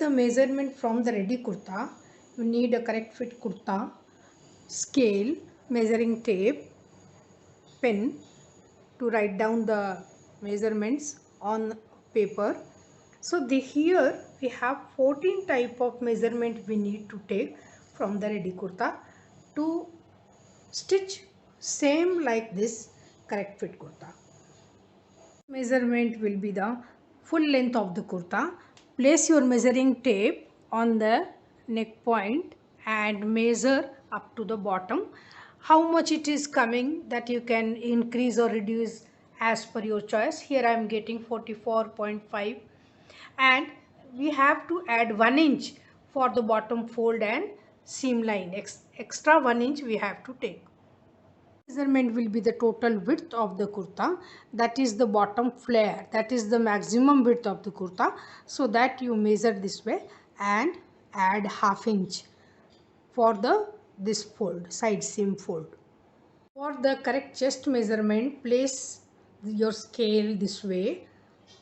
the measurement from the ready kurta, you need a correct fit kurta, scale, measuring tape, pen to write down the measurements on paper. So here we have 14 type of measurement we need to take from the ready kurta to stitch same like this correct fit kurta. Measurement will be the full length of the kurta. Place your measuring tape on the neck point and measure up to the bottom. How much it is coming, that you can increase or reduce as per your choice. Here I am getting 44.5, and we have to add 1 inch for the bottom fold and seam line. Extra 1 inch we have to take. Measurement will be the total width of the kurta, that is the bottom flare, that is the maximum width of the kurta. So that you measure this way and add ½ inch for this fold, side seam fold. For the correct chest measurement, place your scale this way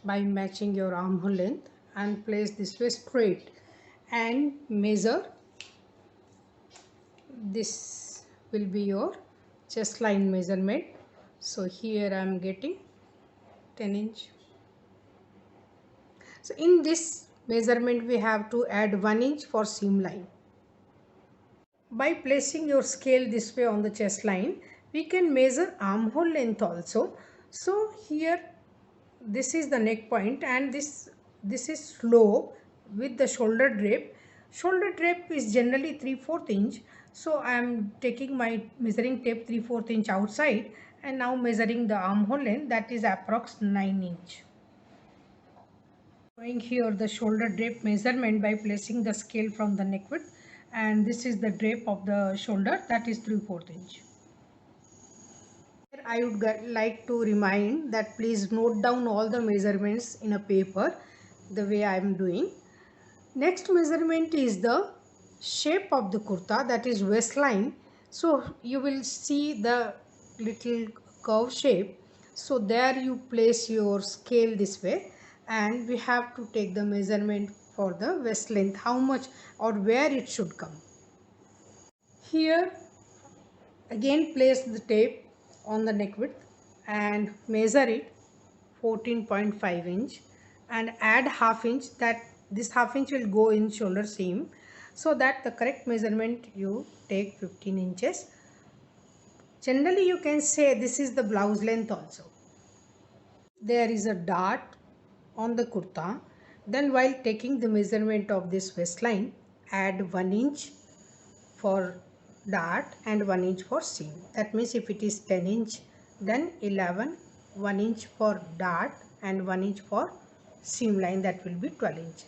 by matching your armhole length and place this way straight and measure. This will be your chest line measurement. So here I am getting 10 inch. So in this measurement we have to add 1 inch for seam line. By placing your scale this way on the chest line, we can measure armhole length also. So here this is the neck point and this is slope with the shoulder drape. Shoulder drape is generally 3/4 inch. So I am taking my measuring tape 3/4 inch outside and now measuring the armhole length, that is approx 9 inch. Showing here the shoulder drape measurement by placing the scale from the neck width, and this is the drape of the shoulder, that is 3/4 inch. I would like to remind that please note down all the measurements in a paper the way I am doing. Next measurement is the shape of the kurta, that is waistline. So you will see the little curve shape. So there you place your scale this way and we have to take the measurement for the waist length, how much or where it should come. Here again place the tape on the neck width and measure it 14.5 inch and add ½ inch, that this ½ inch will go in shoulder seam, so that the correct measurement you take 15 inches. Generally you can say this is the blouse length also. There is a dart on the kurta, then while taking the measurement of this waistline, add 1 inch for dart and 1 inch for seam. That means if it is 10 inch, then 11, 1 inch for dart and 1 inch for seam line, that will be 12 inch.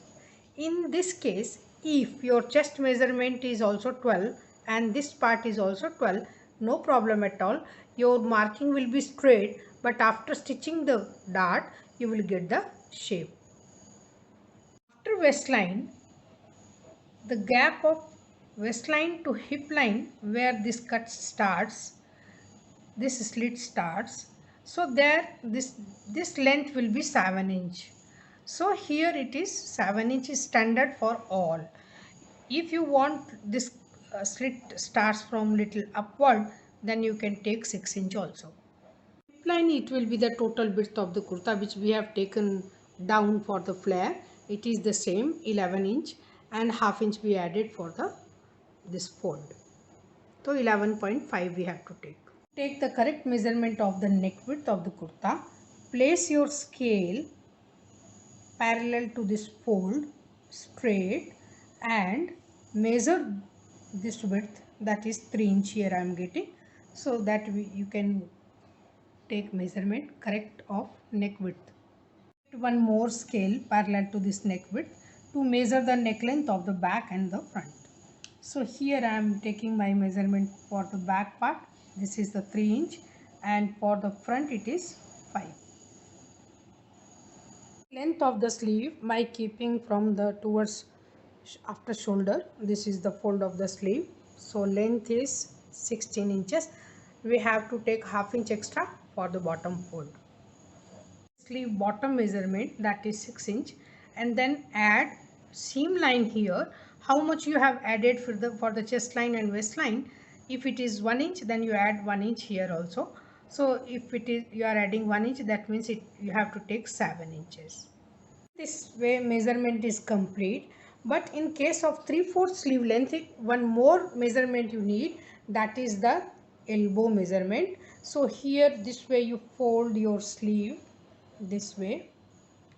In this case, if your chest measurement is also 12 and this part is also 12, no problem at all. Your marking will be straight, but after stitching the dart, you will get the shape. After waistline, the gap of waistline to hip line where this cut starts, this slit starts, so there this length will be 7 inch. So here it is 7 inch is standard for all. If you want this slit starts from little upward, then you can take 6 inch also. Hip line, it will be the total width of the kurta which we have taken down for the flare. It is the same 11 inch and ½ inch we added for this fold. So 11.5 we have to take. Take the correct measurement of the neck width of the kurta. Place your scale parallel to this fold straight and measure this width, that is 3 inch here I am getting, so that you can take measurement correct of neck width. One more scale parallel to this neck width to measure the neck length of the back and the front. So here I am taking my measurement for the back part, this is the 3 inch, and for the front it is 5. Length of the sleeve by keeping from the towards after shoulder, this is the fold of the sleeve, so length is 16 inches. We have to take ½ inch extra for the bottom fold. Sleeve bottom measurement, that is 6 inch, and then add seam line here, how much you have added for the chest line and waistline. If it is 1 inch, then you add 1 inch here also. So if it is you are adding 1 inch, that means you have to take 7 inches. This way measurement is complete. But in case of 3/4 sleeve length, one more measurement you need, that is the elbow measurement. So here this way you fold your sleeve this way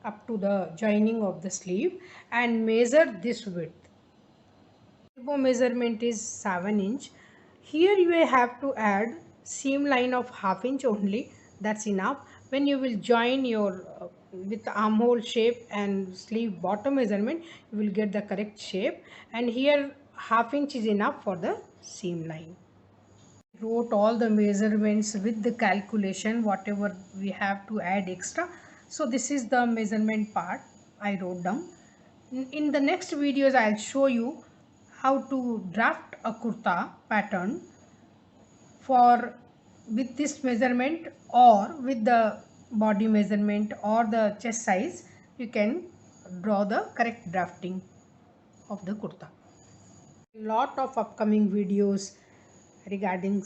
up to the joining of the sleeve and measure this width. Elbow measurement is 7 inch. Here you will have to add seam line of 1/2 inch only. That's enough. When you will join your with armhole shape and sleeve bottom measurement, you will get the correct shape. And here 1/2 inch is enough for the seam line. Wrote all the measurements with the calculation whatever we have to add extra. So this is the measurement part I wrote down. In the next videos I'll show you how to draft a kurta pattern for with this measurement or with the body measurement or the chest size. You can draw the correct drafting of the kurta. Lot of upcoming videos regarding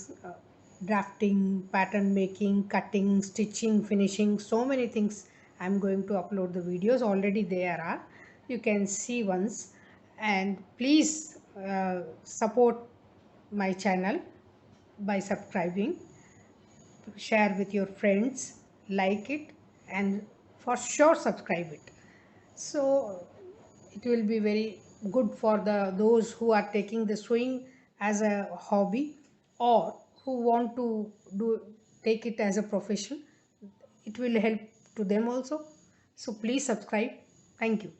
drafting, pattern making, cutting, stitching, finishing, so many things. I'm going to upload the videos. Already there are, you can see once. And please support my channel by subscribing, share with your friends, like it, and for sure subscribe it. So it will be very good for those who are taking the sewing as a hobby or who want to take it as a profession. It will help to them also. So please subscribe. Thank you.